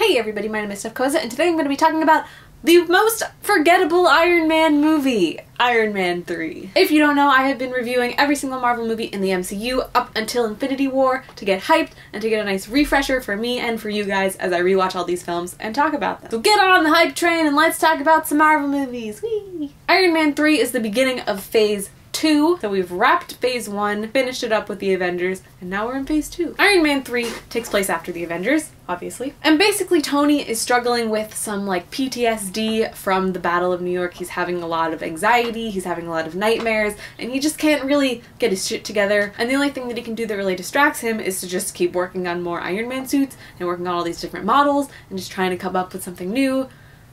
Hey everybody, my name is Sorcxisto, and today I'm going to be talking about the most forgettable Iron Man movie, Iron Man 3. If you don't know, I have been reviewing every single Marvel movie in the MCU up until Infinity War to get hyped and to get a nice refresher for me and for you guys as I rewatch all these films and talk about them. So get on the hype train and let's talk about some Marvel movies. Whee! Iron Man 3 is the beginning of Phase 2. So we've wrapped Phase 1, finished it up with the Avengers, and now we're in Phase 2. Iron Man 3 takes place after the Avengers, obviously. And basically Tony is struggling with some like PTSD from the Battle of New York. He's having a lot of anxiety, he's having a lot of nightmares, and he just can't really get his shit together. And the only thing that he can do that really distracts him is to just keep working on more Iron Man suits and working on all these different models and just trying to come up with something new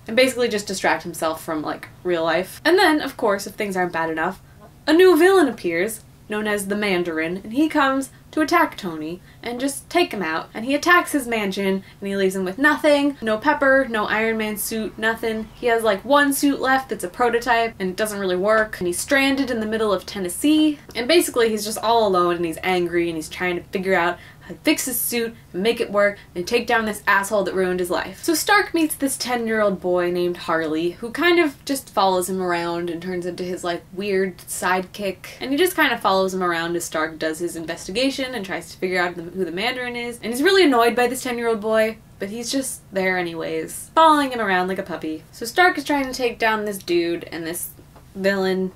and basically just distract himself from like real life. And then, of course, if things aren't bad enough, a new villain appears, known as the Mandarin, and he comes to attack Tony and just take him out. And he attacks his mansion and he leaves him with nothing. No Pepper, no Iron Man suit, nothing. He has like one suit left that's a prototype and it doesn't really work. And he's stranded in the middle of Tennessee. And basically he's just all alone and he's angry and he's trying to figure out how to fix his suit and make it work and take down this asshole that ruined his life. So Stark meets this 10-year-old boy named Harley who kind of just follows him around and turns into his like weird sidekick. And he just kind of follows him around as Stark does his investigation and tries to figure out who the Mandarin is. And he's really annoyed by this 10-year-old boy, but he's just there anyways, following him around like a puppy. So Stark is trying to take down this dude and this villain,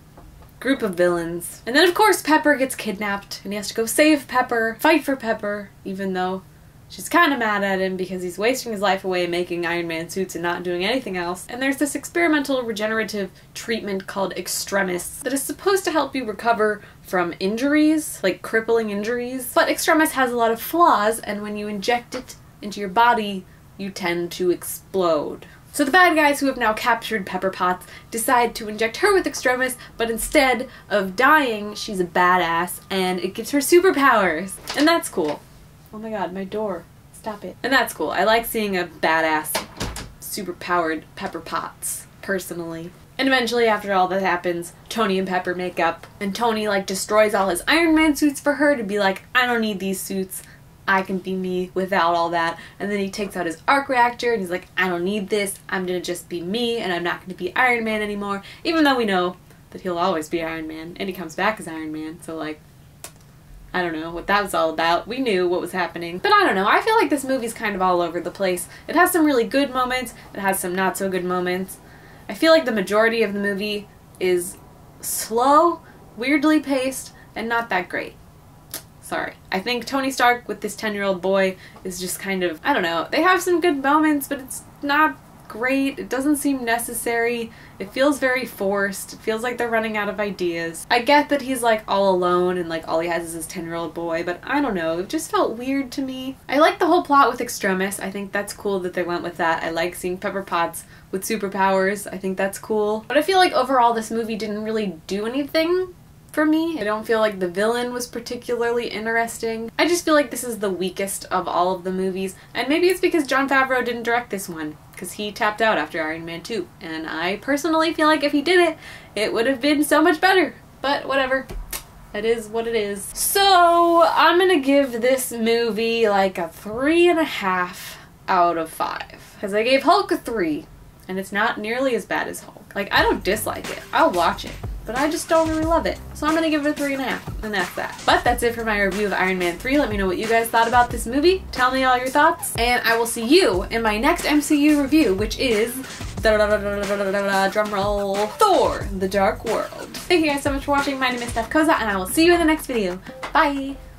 group of villains. And then of course Pepper gets kidnapped and he has to go save Pepper, fight for Pepper, even though she's kind of mad at him because he's wasting his life away making Iron Man suits and not doing anything else. And there's this experimental regenerative treatment called Extremis that is supposed to help you recover from injuries, like crippling injuries. But Extremis has a lot of flaws, and when you inject it into your body, you tend to explode. So the bad guys who have now captured Pepper Potts decide to inject her with Extremis, but instead of dying, she's a badass and it gives her superpowers. And that's cool. Oh my god, my door. Stop it. And that's cool. I like seeing a badass, superpowered Pepper Potts, personally. And eventually, after all that happens, Tony and Pepper make up, and Tony like destroys all his Iron Man suits for her to be like, I don't need these suits. I can be me without all that. And then he takes out his arc reactor and he's like, I don't need this. I'm gonna just be me and I'm not gonna be Iron Man anymore. Even though we know that he'll always be Iron Man and he comes back as Iron Man. So like, I don't know what that was all about. We knew what was happening. But I don't know. I feel like this movie's kind of all over the place. It has some really good moments. It has some not so good moments. I feel like the majority of the movie is slow, weirdly paced, and not that great. Sorry. I think Tony Stark with this 10-year-old boy is just kind of, I don't know, they have some good moments, but it's not great. It doesn't seem necessary. It feels very forced. It feels like they're running out of ideas. I get that he's like all alone and like all he has is his 10-year-old boy, but I don't know, it just felt weird to me. I like the whole plot with Extremis. I think that's cool that they went with that. I like seeing Pepper Potts with superpowers. I think that's cool. But I feel like overall this movie didn't really do anything for me. I don't feel like the villain was particularly interesting. I just feel like this is the weakest of all of the movies, and maybe it's because Jon Favreau didn't direct this one, because he tapped out after Iron Man 2, and I personally feel like if he did it, it would have been so much better. But whatever. It is what it is. So I'm gonna give this movie like a 3.5 out of 5. Because I gave Hulk a 3, and it's not nearly as bad as Hulk. Like, I don't dislike it. I'll watch it. But I just don't really love it. So I'm gonna give it a 3.5, and that's that. But that's it for my review of Iron Man 3. Let me know what you guys thought about this movie. Tell me all your thoughts. And I will see you in my next MCU review, which is, drumroll, Thor: The Dark World. Thank you guys so much for watching. My name is Sorcxisto, and I will see you in the next video. Bye!